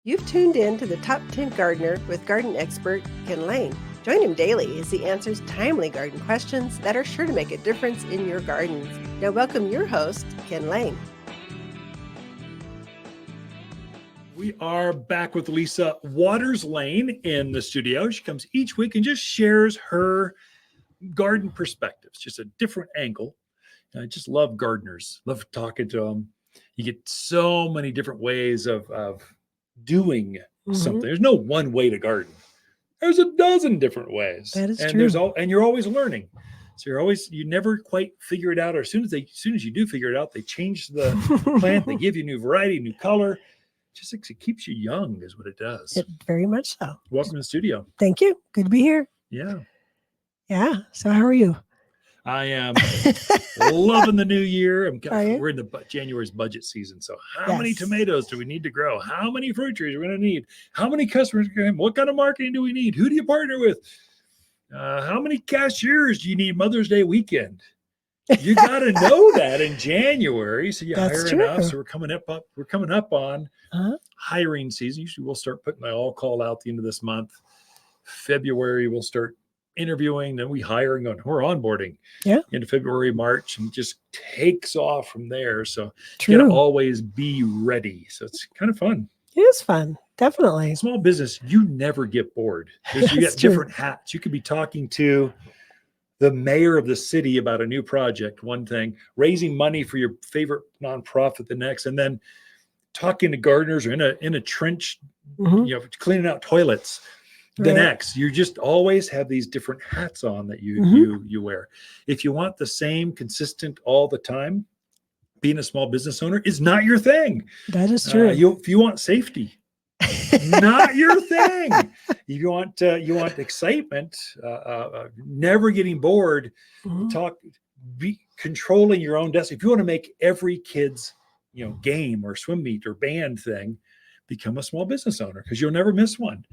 You've tuned in to the Top 10 Gardener with garden expert Ken Lain. Join him daily as he answers timely garden questions that are sure to make a difference in your gardens. Now welcome your host, Ken Lain. We are back with Lisa Watters Lain in the studio. She comes each week and just shares her garden perspectives, just a different angle. And I just love gardeners, love talking to them. You get so many different ways of doing something. There's no one way to garden. There's a dozen different ways. That is and true. And you're always learning. So you never quite figure it out. Or as soon as you do figure it out, they change the plant. They give you new variety, new color. Just it keeps you young is what it does. It very much so. Welcome to the studio. Thank you. Good to be here. Yeah. Yeah. So how are you? I am loving the new year. We're in the January's budget season. So how many tomatoes do we need to grow? How many fruit trees are we going to need? How many customers? What kind of marketing do we need? Who do you partner with? How many cashiers do you need Mother's Day weekend? You got to know that in January. So you hire enough. So we're coming up on hiring season. Usually we'll start putting my all call out the end of this month. February, we'll start interviewing, then we're onboarding into February, March, and just takes off from there. So you gotta always be ready. So it's kind of fun. It is fun. Definitely. Small business, you never get bored because you get different hats. You could be talking to the mayor of the city about a new project, one thing, raising money for your favorite nonprofit the next, and then talking to gardeners or in a trench, cleaning out toilets. The next, you just always have these different hats on that you wear. If you want the same consistent all the time, being a small business owner is not your thing. That is true. If you want safety, not your thing. If you want excitement, never getting bored, be controlling your own destiny. If you want to make every kid's game or swim meet or band thing, become a small business owner because you'll never miss one.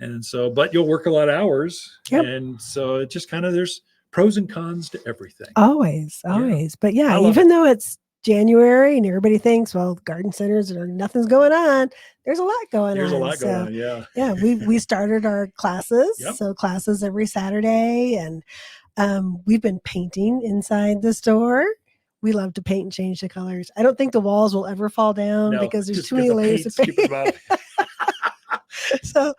And so, but you'll work a lot of hours. Yep. And so it just kind of, there's pros and cons to everything. Always. But even though it's January and everybody thinks, well, garden centers nothing's going on. There's a lot going on. There's a lot going on. Yeah. Yeah. We started our classes. Yep. So classes every Saturday, and we've been painting inside the store. We love to paint and change the colors. I don't think the walls will ever fall down because there's too many layers of paint. So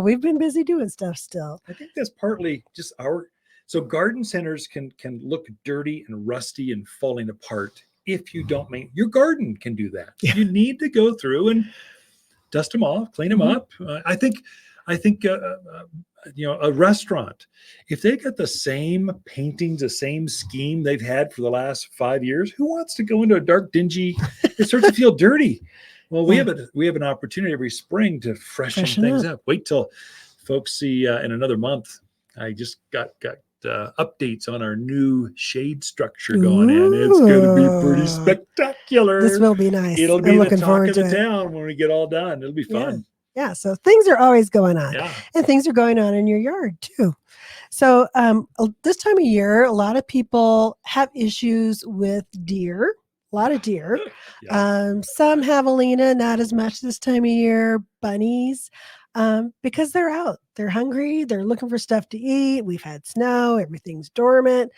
we've been busy doing stuff still. I think that's partly just so garden centers can look dirty and rusty and falling apart if you don't your garden can do that. Yeah. You need to go through and dust them off, clean them up. I think a restaurant, if they got the same paintings, the same scheme they've had for the last 5 years, who wants to go into a dark, dingy, it starts to feel dirty. Well, we have an opportunity every spring to freshen things up. Wait till folks see in another month. I just got updates on our new shade structure going in. It's going to be pretty spectacular. This will be nice. It'll be the talk of the town when we get all done. It'll be fun. Yeah. So things are always going on, and things are going on in your yard too. So this time of year, a lot of people have issues with deer. A lot of deer. Some javelina, not as much this time of year. Bunnies, because they're out. They're hungry. They're looking for stuff to eat. We've had snow. Everything's dormant.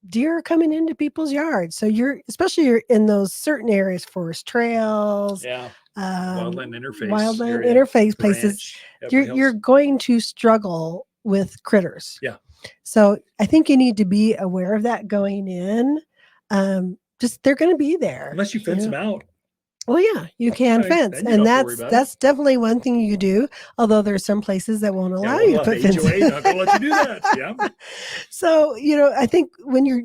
Deer are coming into people's yards. So you're in those certain areas, forest trails. Wildland interface places. You're going to struggle with critters. Yeah. So I think you need to be aware of that going in. They're going to be there unless you fence them out. Well, yeah, you can fence, and that's definitely one thing you do. Although there's some places that won't allow you to put fences. Not going to let you do that. Yeah. So I think when you're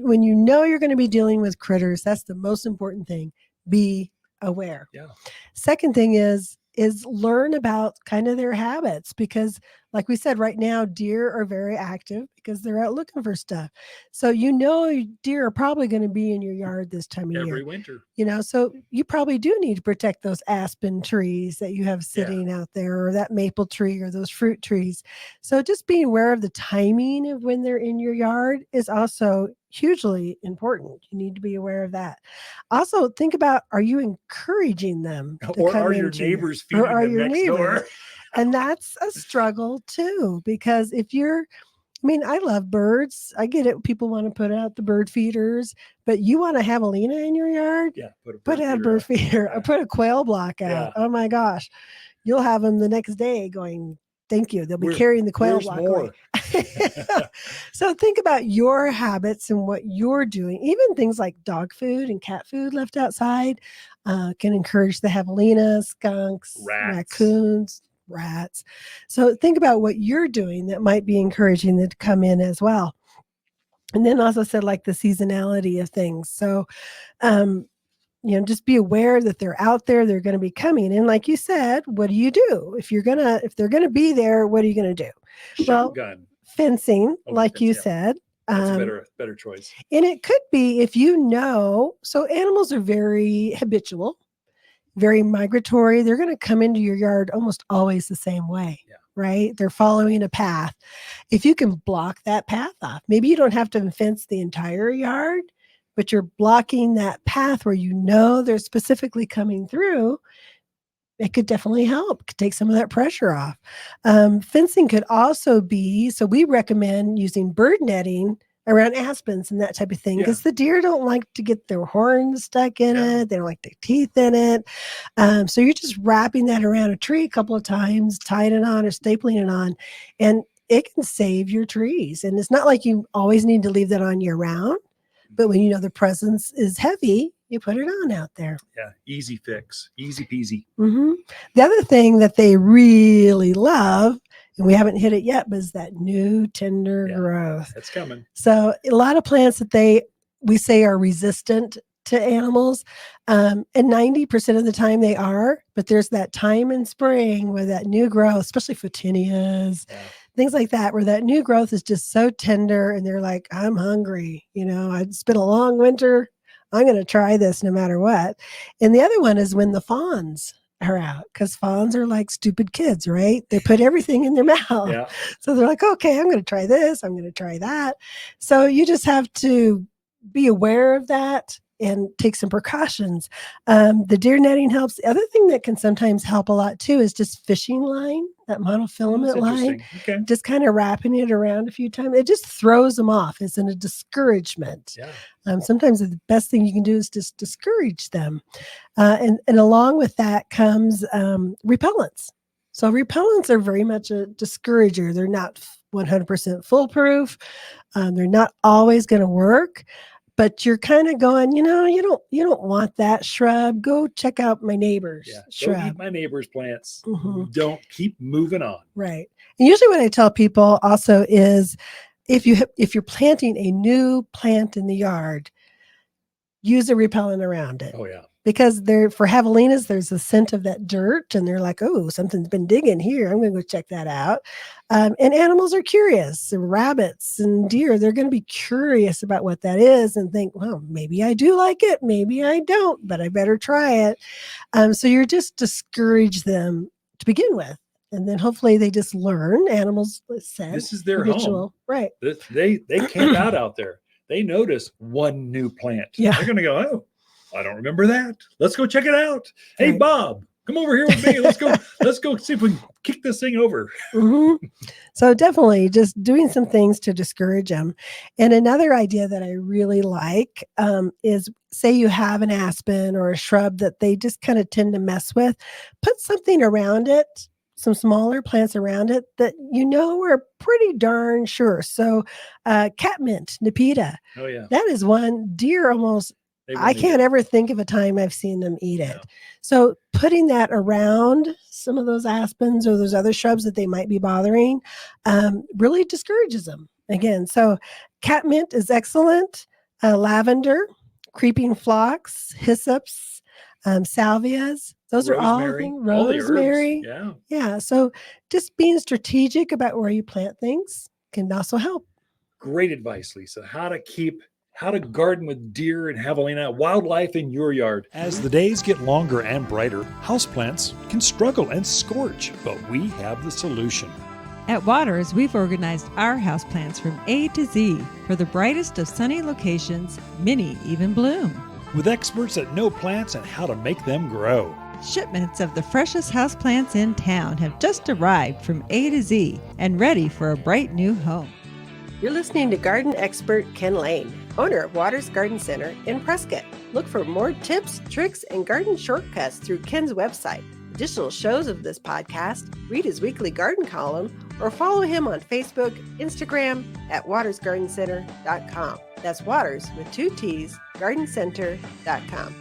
going to be dealing with critters, that's the most important thing. Be aware. Yeah. Second thing is learn about kind of their habits, because like we said, right now, deer are very active because they're out looking for stuff. So, deer are probably going to be in your yard this time of year. Every winter. So you probably do need to protect those aspen trees that you have sitting out there, or that maple tree, or those fruit trees. So just being aware of the timing of when they're in your yard is also hugely important. You need to be aware of that. Also, think about, are you encouraging them to or come are your into neighbors feeding them next door? And that's a struggle too, because if you're, I mean, I love birds. I get it. People want to put out the bird feeders, but you want a javelina in your yard? Yeah, put out a bird feeder or put a quail block out. Yeah. Oh my gosh. You'll have them the next day going, thank you. They'll be carrying the quail block away. So think about your habits and what you're doing. Even things like dog food and cat food left outside can encourage the javelina, skunks, raccoons, rats. So think about what you're doing that might be encouraging them to come in as well. And then also said like the seasonality of things. So, just be aware that they're out there, they're going to be coming. And like you said, what do you do? If they're going to be there, what are you going to do? Shotgun. Fencing, like you said. That's a better choice. And it could be so animals are very habitual, very migratory. They're going to come into your yard almost always the same way, right? They're following a path. If you can block that path off, maybe you don't have to fence the entire yard, but you're blocking that path where they're specifically coming through. It could definitely help, could take some of that pressure off. Fencing could also be, so we recommend using bird netting around aspens and that type of thing, because the deer don't like to get their horns stuck in it. They don't like their teeth in it. So you're just wrapping that around a tree a couple of times, tying it on or stapling it on, and it can save your trees. And it's not like you always need to leave that on year round, but when the presence is heavy, you put it on out there. Yeah, easy fix, easy peasy. Mm-hmm. The other thing that they really love, and we haven't hit it yet, but is that new tender growth. That's coming. So a lot of plants that we say are resistant to animals, and 90% of the time they are, but there's that time in spring where that new growth, especially photinias, things like that, where that new growth is just so tender and they're like, I'm hungry. It's been a long winter. I'm going to try this no matter what. And the other one is when the fawns are out, because fawns are like stupid kids, right? They put everything in their mouth. Yeah. So they're like, okay, I'm going to try this. I'm going to try that. So you just have to be aware of that and take some precautions. The deer netting helps. The other thing that can sometimes help a lot too is just fishing line, that monofilament line, just kind of wrapping it around a few times. It just throws them off. It's a discouragement. Yeah. Sometimes the best thing you can do is just discourage them. And along with that comes repellents. So repellents are very much a discourager. They're not 100% foolproof. They're not always going to work. But you're kind of going, you don't want that shrub. Go check out my neighbor's shrub. Go eat my neighbor's plants. Mm-hmm. Don't, keep moving on. Right. And usually what I tell people also is if you're planting a new plant in the yard, use a repellent around it. Oh, yeah. Because for javelinas, there's a scent of that dirt, and they're like, oh, something's been digging here. I'm going to go check that out. And animals are curious. And rabbits and deer, they're going to be curious about what that is and think, well, maybe I do like it. Maybe I don't, but I better try it. So you're just discourage them to begin with. And then hopefully they just learn. Animals, this is their home. Right. They camp out there. They notice one new plant. Yeah. They're going to go, oh, I don't remember that. Let's go check it out. Hey, right. Bob, come over here with me. Let's go see if we can kick this thing over. Mm-hmm. So definitely just doing some things to discourage them. And another idea that I really like is, say you have an aspen or a shrub that they just kind of tend to mess with, put something around it, some smaller plants around it that are pretty darn sure. So catmint, nepeta. Oh, yeah. That is one deer almost, I can't ever think of a time I've seen them eat it. No. So putting that around some of those aspens or those other shrubs that they might be bothering really discourages them. Again, so catmint is excellent. Lavender, creeping phlox, hyssops, salvias. Those are all things. Rosemary. Yeah. So just being strategic about where you plant things can also help. Great advice, Lisa. How to garden with deer and javelina, wildlife in your yard. As the days get longer and brighter, houseplants can struggle and scorch, but we have the solution. At Watters, we've organized our houseplants from A to Z for the brightest of sunny locations, many even bloom. With experts that know plants and how to make them grow. Shipments of the freshest houseplants in town have just arrived from A to Z and ready for a bright new home. You're listening to garden expert Ken Lain, owner of Watters Garden Center in Prescott. Look for more tips, tricks, and garden shortcuts through Ken's website. Additional shows of this podcast, read his weekly garden column, or follow him on Facebook, Instagram at wattersgardencenter.com. That's Watters with 2 T's, gardencenter.com.